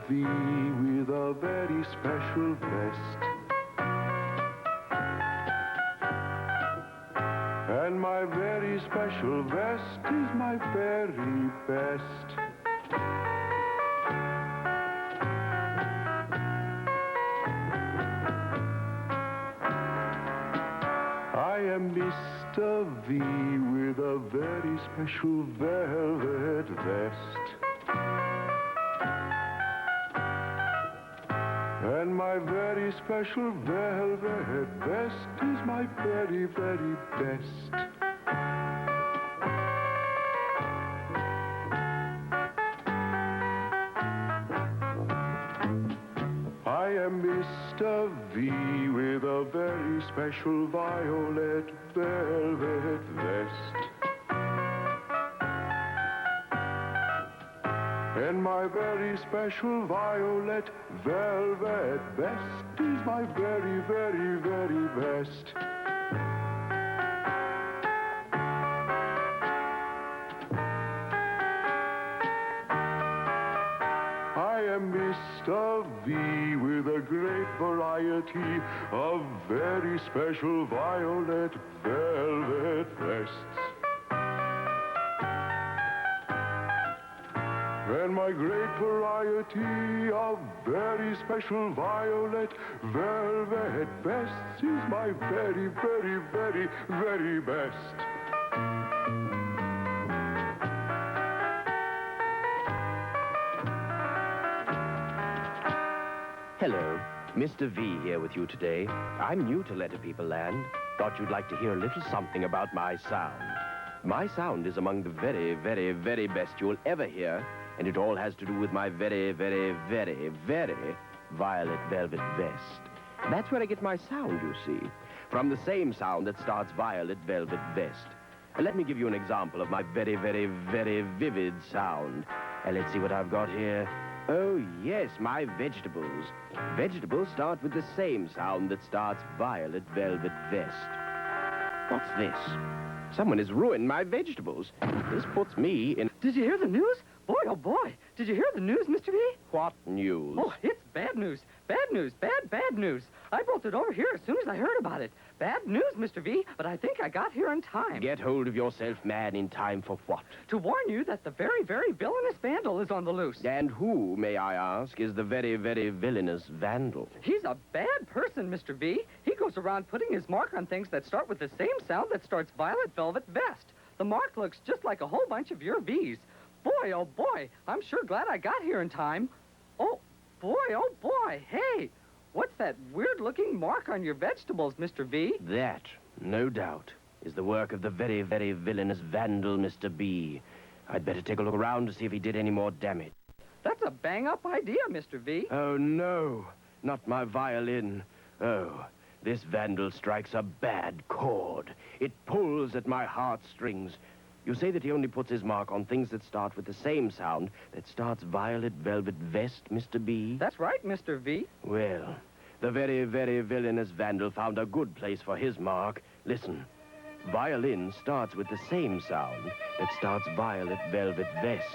V with a very special vest. And my very special vest is my very best. I am Mr. V with a very special velvet vest. And my very special velvet vest is my very, very best. I am Mr. V with a very special violet velvet vest. And my very special violet velvet vest is my very, very, very best. I am Mr. V with a great variety of very special violet velvet vests. And my great variety of very special violet velvet vests is my very, very, very, very best. Hello, Mr. V here with you today. I'm new to Letter People Land. Thought you'd like to hear a little something about my sound. My sound is among the very, very, very best you'll ever hear, and it all has to do with my very, very, very, very violet velvet vest. That's where I get my sound, you see, from the same sound that starts violet velvet vest. Let me give you an example of my very, very, very vivid sound. Let's see what I've got here. Oh, yes, my vegetables. Vegetables start with the same sound that starts violet velvet vest. What's this? Someone has ruined my vegetables. This puts me in... Did you hear the news? Boy, oh boy. Did you hear the news, Mr. V? What news? Oh, it's bad news. Bad news. Bad news. I brought it over here as soon as I heard about it. Bad news, Mr. V, but I think I got here in time. Get hold of yourself, man, in time for what? To warn you that the very, very villainous vandal is on the loose. And who, may I ask, is the very, very villainous vandal? He's a bad person, Mr. V. He goes around putting his mark on things that start with the same sound that starts violet velvet vest. The mark looks just like a whole bunch of your V's. Boy, oh boy, I'm sure glad I got here in time. Oh boy, hey, what's that weird-looking mark on your vegetables, Mr. V? That, no doubt, is the work of the very, very villainous vandal, Mr. B. I'd better take a look around to see if he did any more damage. That's a bang-up idea, Mr. V. Oh, no, not my violin. Oh, this vandal strikes a bad chord. It pulls at my heartstrings. You say that he only puts his mark on things that start with the same sound that starts violet velvet vest, Mr. B? That's right, Mr. V. Well, the very, very villainous vandal found a good place for his mark. Listen, violin starts with the same sound that starts violet velvet vest.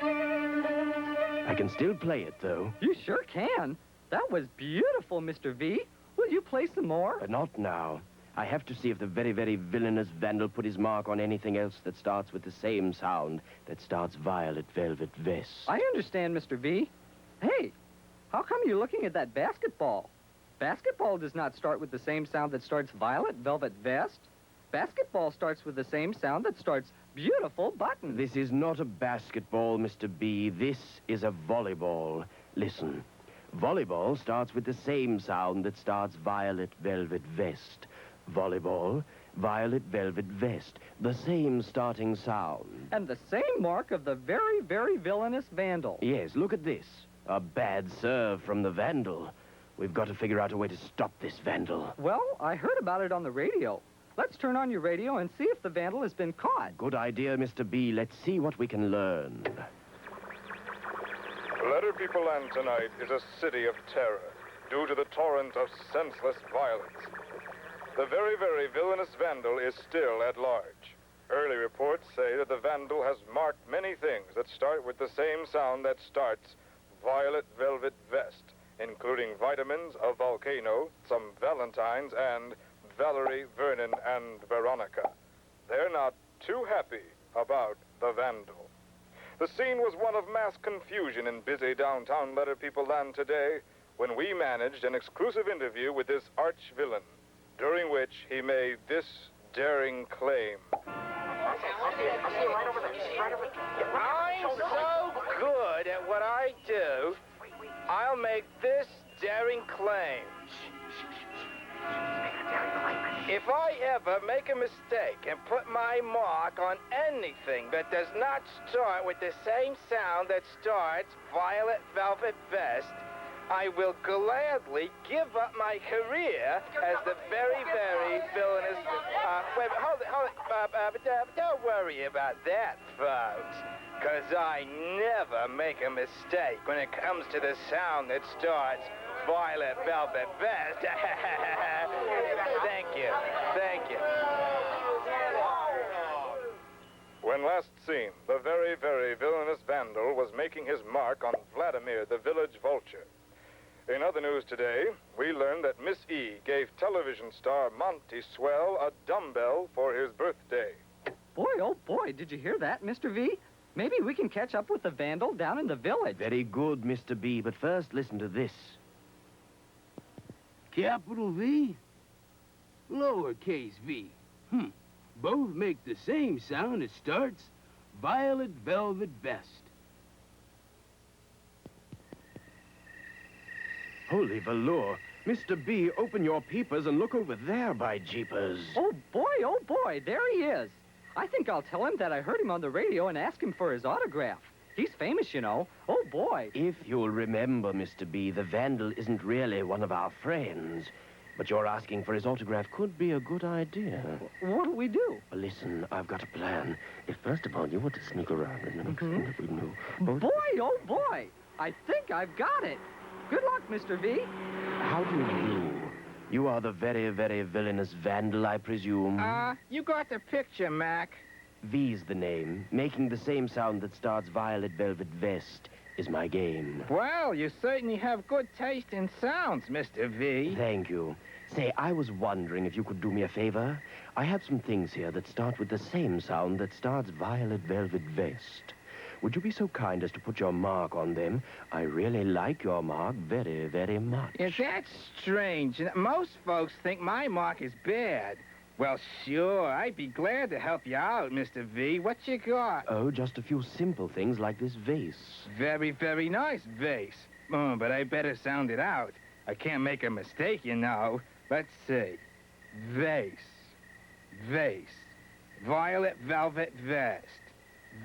I can still play it, though. You sure can. That was beautiful, Mr. V. Will you play some more? But not now. I have to see if the very, very villainous vandal put his mark on anything else that starts with the same sound that starts violet velvet vest. I understand, Mr. V. Hey, how come you're looking at that basketball? Basketball does not start with the same sound that starts violet velvet vest. Basketball starts with the same sound that starts beautiful button. This is not a basketball, Mr. B. This is a volleyball. Listen. Volleyball starts with the same sound that starts violet velvet vest. Volleyball, violet velvet vest. The same starting sound. And the same mark of the very, very villainous vandal. Yes, look at this. A bad serve from the vandal. We've got to figure out a way to stop this vandal. Well, I heard about it on the radio. Let's turn on your radio and see if the vandal has been caught. Good idea, Mr. B. Let's see what we can learn. Letter People Land tonight is a city of terror due to the torrent of senseless violence. The very, very villainous vandal is still at large. Early reports say that the vandal has marked many things that start with the same sound that starts Violet Velvet Vest, including vitamins, a volcano, some valentines, and Valerie, Vernon, and Veronica. They're not too happy about the vandal. The scene was one of mass confusion in busy downtown Letter People land today when we managed an exclusive interview with this arch villain, during which he made this daring claim. I'm so good at what I do, I'll make this daring claim. If I ever make a mistake and put my mark on anything that does not start with the same sound that starts Violet Velvet Vest, I will gladly give up my career as the very, very villainous... wait, hold it. Don't worry about that, folks. Because I never make a mistake when it comes to the sound that starts Violet Velvet Vest. Thank you. Thank you. When last seen, the very, very villainous vandal was making his mark on Vladimir, the village vulture. In other news today, we learned that Miss E gave television star Monty Swell a dumbbell for his birthday. Boy, oh boy, did you hear that, Mr. V? Maybe we can catch up with the vandal down in the village. Very good, Mr. B, but first listen to this. Capital V? Lowercase v. Both make the same sound. It starts Violet Velvet Vest. Holy velour. Mr. B, open your peepers and look over there, by jeepers. Oh, boy, there he is. I think I'll tell him that I heard him on the radio and ask him for his autograph. He's famous, you know. Oh, boy. If you'll remember, Mr. B, the vandal isn't really one of our friends. But your asking for his autograph could be a good idea. What do we do? Well, listen, I've got a plan. If first of all you were to sneak around and next thing that we knew... Both... Boy, oh, boy. I think I've got it. Good luck, Mr. V. How do you do? You are the very, very villainous vandal, I presume. You got the picture, Mac. V's the name. Making the same sound that starts Violet Velvet Vest is my game. Well, you certainly have good taste in sounds, Mr. V. Thank you. Say, I was wondering if you could do me a favor. I have some things here that start with the same sound that starts Violet Velvet Vest. Would you be so kind as to put your mark on them? I really like your mark very, very much. Is that strange? Most folks think my mark is bad. Well, sure, I'd be glad to help you out, Mr. V. What you got? Oh, just a few simple things like this vase. Very, very nice vase. But I better sound it out. I can't make a mistake, you know. Let's see. Vase. Vase. Violet Velvet Vest.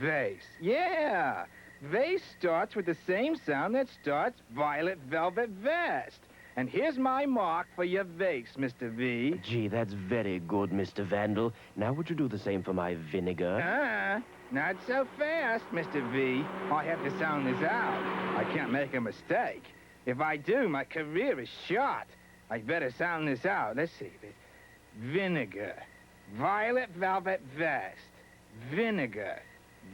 Vase. Yeah! Vase starts with the same sound that starts Violet Velvet Vest. And here's my mark for your vase, Mr. V. Gee, that's very good, Mr. Vandal. Now would you do the same for my vinegar? Not so fast, Mr. V. I have to sound this out. I can't make a mistake. If I do, my career is shot. I better sound this out. Let's see. Vinegar. Violet Velvet Vest. Vinegar.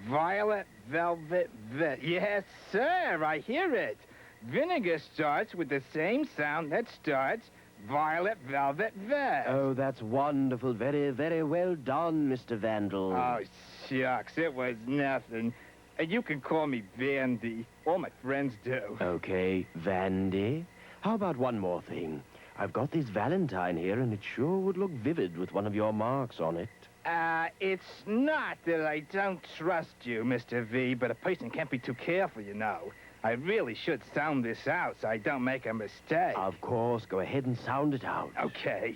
Violet Velvet Vest. Yes, sir, I hear it. Vinegar starts with the same sound that starts Violet Velvet Vest. Oh, that's wonderful. Very, very well done, Mr. Vandal. Oh, shucks, it was nothing. You can call me Vandy. All my friends do. Okay, Vandy. How about one more thing? I've got this valentine here, and it sure would look vivid with one of your marks on it. It's not that I don't trust you, Mr. V, but a person can't be too careful, you know. I really should sound this out so I don't make a mistake. Of course. Go ahead and sound it out. Okay.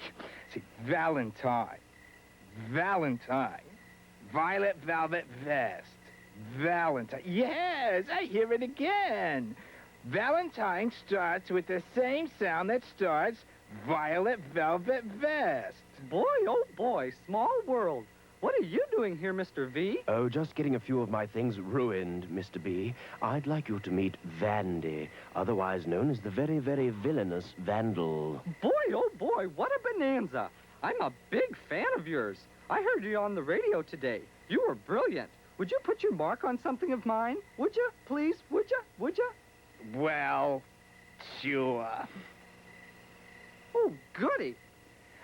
See, Valentine. Valentine. Violet Velvet Vest. Valentine. Yes, I hear it again. Valentine starts with the same sound that starts Violet Velvet Vest. Boy, oh boy, small world. What are you doing here, Mr. V? Oh, just getting a few of my things ruined, Mr. B. I'd like you to meet Vandy, otherwise known as the very, very villainous Vandal. Boy, oh boy, what a bonanza. I'm a big fan of yours. I heard you on the radio today. You were brilliant. Would you put your mark on something of mine? Would you? Please? Would you? Would you? Well, sure. Oh, goody.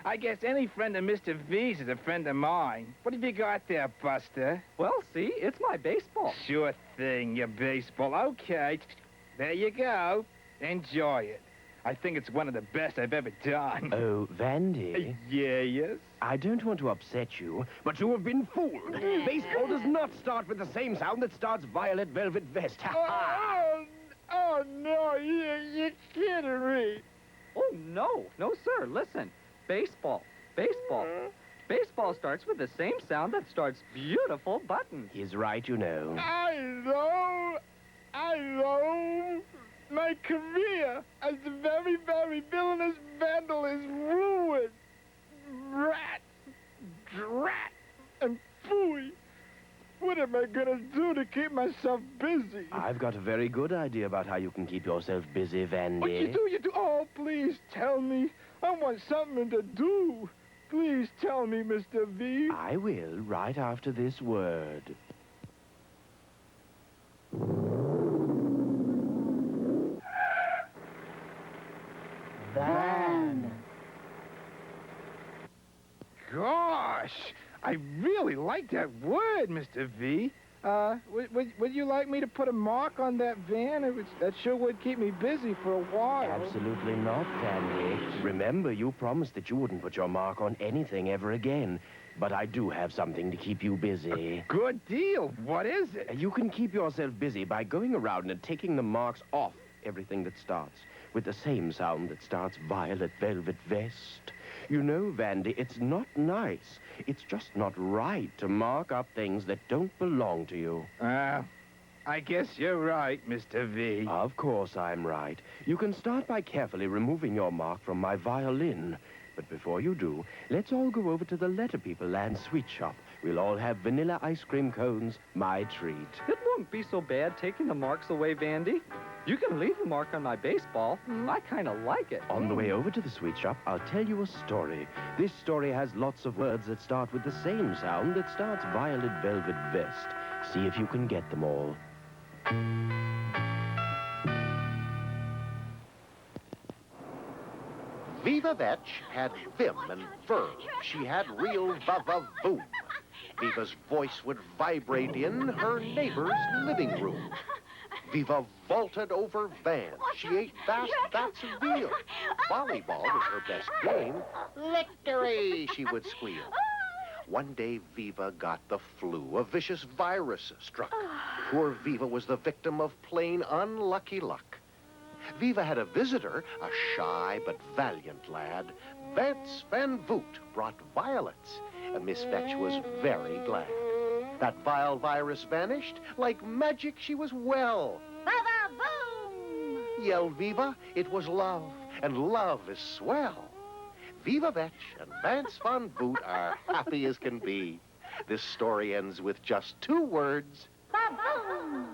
I guess any friend of Mr. V's is a friend of mine. What have you got there, Buster? Well, see, it's my baseball. Sure thing, your baseball. Okay, there you go. Enjoy it. I think it's one of the best I've ever done. Oh, Vandy. Yes? I don't want to upset you, but you have been fooled. Baseball does not start with the same sound that starts Violet Velvet Vest. Oh, no, you're kidding me. Oh, no. No, sir. Listen. Baseball. Baseball. Baseball starts with the same sound that starts beautiful buttons. He's right, you know. I know. My career as the very, very villainous vandal is ruined. Rat, drat, and phooey. What am I gonna do to keep myself busy? I've got a very good idea about how you can keep yourself busy, Vandy. Oh, you do? Oh, please tell me. I want something to do. Please tell me, Mr. V. I will, right after this word. Van. Gosh, I really like that word, Mr. V. Would you like me to put a mark on that van? That sure would keep me busy for a while. Absolutely not, Vandy. Remember, you promised that you wouldn't put your mark on anything ever again. But I do have something to keep you busy. Good deal. What is it? You can keep yourself busy by going around and taking the marks off everything that starts with the same sound that starts Violet Velvet Vest. You know, Vandy, it's not nice. It's just not right to mark up things that don't belong to you. I guess you're right, Mr. V. Of course I'm right. You can start by carefully removing your mark from my violin. But before you do, let's all go over to the Letter People Land sweet shop. We'll all have vanilla ice cream cones, my treat. It won't be so bad taking the marks away, Vandy. You can leave the mark on my baseball. I kind of like it. On the way over to the sweet shop, I'll tell you a story. This story has lots of words that start with the same sound that starts Violet Velvet Vest. See if you can get them all. Viva Vetch had vim and verve. She had real va-va-voom. Viva's voice would vibrate in her neighbor's living room. Viva vaulted over vans. She ate vast vats of veal. Volleyball was her best game. Victory, she would squeal. One day, Viva got the flu. A vicious virus struck. Poor Viva was the victim of plain unlucky luck. Viva had a visitor, a shy but valiant lad. Vance Van Voot brought violets, and Miss Vetch was very glad. That vile virus vanished. Like magic, she was well. Ba-ba-boom! Yelled Viva, it was love, and love is swell. Viva Vetch and Vance Van Voot are happy as can be. This story ends with just 2 words. Ba-boom!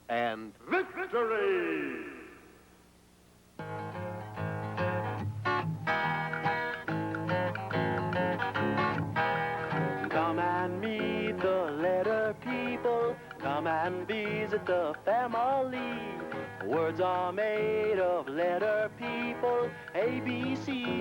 And victory! Come and meet the letter people. Come and visit the family. Words are made of letter people. A, B, C,